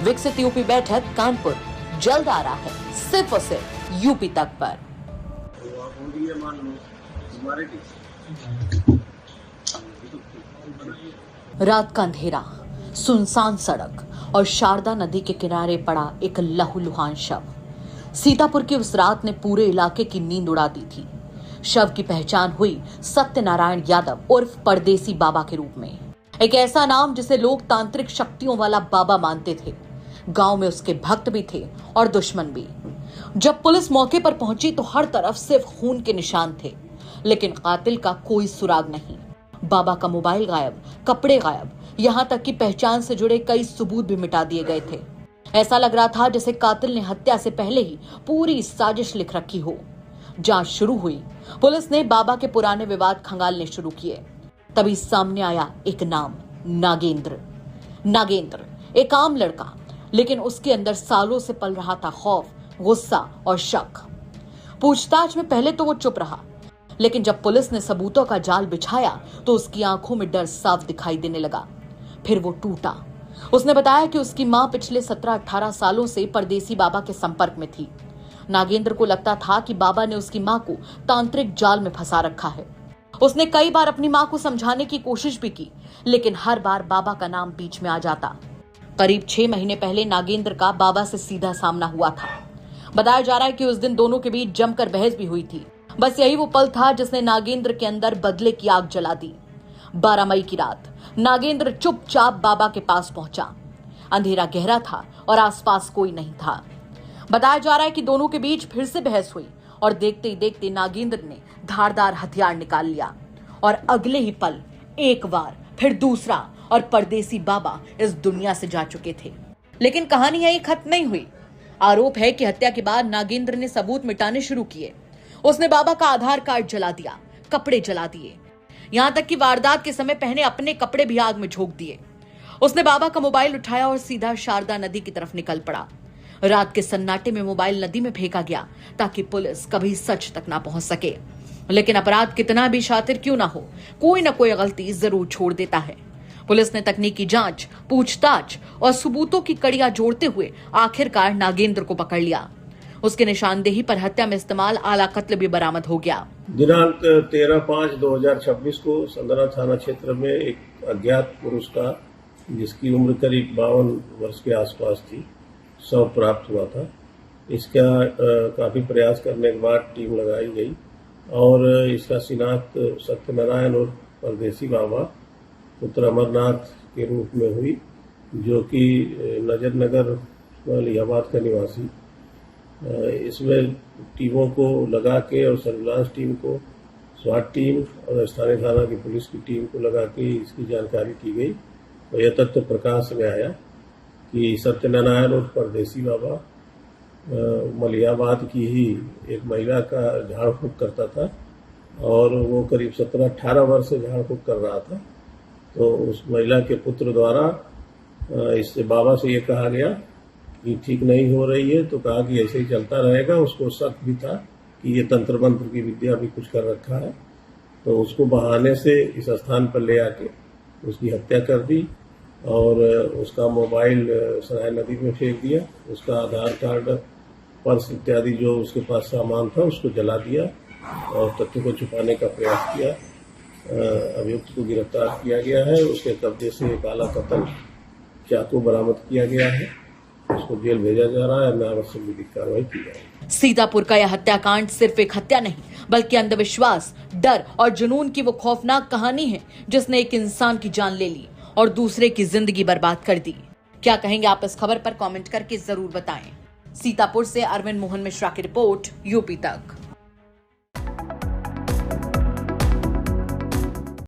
विकसित यूपी बैठक कानपुर जल्द आ रहा है सिर्फ और सिर्फ यूपी तक पर। रात का अंधेरा, सुनसान सड़क और शारदा नदी के किनारे पड़ा एक लहूलुहान शव। सीतापुर की उस रात ने पूरे इलाके की नींद उड़ा दी थी। शव की पहचान हुई सत्यनारायण यादव उर्फ परदेसी बाबा के रूप में। एक ऐसा नाम जिसे लोग तांत्रिक शक्तियों वाला बाबा मानते थे। गांव में उसके भक्त भी थे और दुश्मन भी। जब पुलिस मौके पर पहुंची तो हर तरफ सिर्फ खून के निशान थे, लेकिन कातिल का कोई सुराग नहीं। बाबा का मोबाइल गायब, कपड़े गायब, यहाँ तक कि पहचान से जुड़े कई सबूत भी मिटा दिए गए थे। ऐसा लग रहा था जैसे कातिल ने हत्या से पहले ही पूरी साजिश लिख रखी हो। जांच शुरू हुई। पुलिस ने बाबा के पुराने विवाद खंगालने शुरू किए। तभी सामने आया एक नाम, नागेंद्र। नागेंद्र एक आम लड़का, लेकिन उसके अंदर सालों से पल रहा था खौफ, गुस्सा और शक। पूछताछ में पहले तो वो चुप रहा, लेकिन जब पुलिस ने सबूतों का जाल बिछाया तो उसकी आंखों में डर साफ दिखाई देने लगा। फिर वो टूटा। उसने बताया कि उसकी मां पिछले 17-18 सालों से परदेसी बाबा के संपर्क में थी। नागेंद्र को लगता था कि बाबा ने उसकी मां को तांत्रिक जाल में फंसा रखा है। उसने कई बार अपनी मां को समझाने की कोशिश भी की, लेकिन हर बार बाबा का नाम बीच में आ जाता। करीब 6 महीने पहले नागेंद्र का बाबा से सीधा सामना हुआ था। बताया जा रहा है कि उस दिन दोनों के बीच जमकर बहस भी हुई थी। बस यही वो पल था जिसने नागेंद्र के अंदर बदले की आग जला दी। 12 मई की रात नागेंद्र चुपचाप बाबा के पास पहुंचा। अंधेरा गहरा था और आसपास कोई नहीं था। बताया जा रहा है कि दोनों के बीच फिर से बहस हुई और देखते ही देखते नागेंद्र ने धारदार हथियार निकाल लिया और अगले ही पल एक बार फिर दूसरा और परदेसी बाबा इस दुनिया से जा चुके थे। लेकिन कहानी यही खत्म नहीं हुई। आरोप है कि हत्या के बाद नागेंद्र ने सबूत मिटाने शुरू किए। उसने बाबा का आधार कार्ड जला दिया, कपड़े जला दिए, यहां तक कि वारदात के समय पहने अपने कपड़े भी आग में झोंक दिए। उसने बाबा का मोबाइल उठाया और सीधा शारदा नदी की तरफ निकल पड़ा। रात के सन्नाटे में मोबाइल नदी में फेंका गया ताकि पुलिस कभी सच तक ना पहुंच सके। लेकिन अपराध कितना भी शातिर क्यों ना हो, कोई ना कोई गलती जरूर छोड़ देता है। पुलिस ने तकनीकी जांच, पूछताछ और सबूतों की कड़ियां जोड़ते हुए आखिरकार नागेंद्र को पकड़ लिया। उसके निशानदेही पर हत्या में इस्तेमाल आला कत्ल भी बरामद हो गया। दिनांक 13/5/2026 को संदरा थाना क्षेत्र में एक अज्ञात पुरुष का, जिसकी उम्र करीब 52 वर्ष के आसपास थी, शव प्राप्त हुआ था। इसका काफी प्रयास करने के बाद टीम लगाई गई और इसका शिनाख्त सत्यनारायण और परदेसी बाबा पुत्र अमरनाथ के रूप में हुई, जो कि नजर नगर इलाहाबाद का निवासी। इसमें टीमों को लगा के और सर्विलांस टीम को, स्वाट टीम और स्थानीय थाना की पुलिस की टीम को लगा के इसकी जानकारी की गई और यह तथ्य प्रकाश में आया कि सत्यनारायण और परदेसी बाबा मलियाबाद की ही एक महिला का झाड़ फूंक करता था और वो करीब 17-18 वर्ष से झाड़ फूंक कर रहा था। तो उस महिला के पुत्र द्वारा इससे बाबा से ये कहा गया कि ठीक नहीं हो रही है, तो कहा कि ऐसे ही चलता रहेगा। उसको शक भी था कि ये तंत्र मंत्र की विद्या भी कुछ कर रखा है, तो उसको बहाने से इस स्थान पर ले आके उसकी हत्या कर दी और उसका मोबाइल सराय नदी में फेंक दिया। उसका आधार कार्ड, पर्स इत्यादि जो उसके पास सामान था उसको जला दिया और तथ्य को छुपाने का प्रयास किया। अभियुक्त को गिरफ्तार किया गया है। उसके कब्जे से एक आला कत्ल चाकू बरामद किया गया है। उसको जेल भेजा जा रहा है। आवश्यक विधिक कार्रवाई की जाएगी। सीतापुर का यह हत्याकांड सिर्फ एक हत्या नहीं, बल्कि अंधविश्वास, डर और जुनून की वो खौफनाक कहानी है जिसने एक इंसान की जान ले ली और दूसरे की जिंदगी बर्बाद कर दी। क्या कहेंगे आप इस खबर पर? कमेंट करके जरूर बताएं। सीतापुर से अरविंद मोहन मिश्रा की रिपोर्ट, यूपी तक।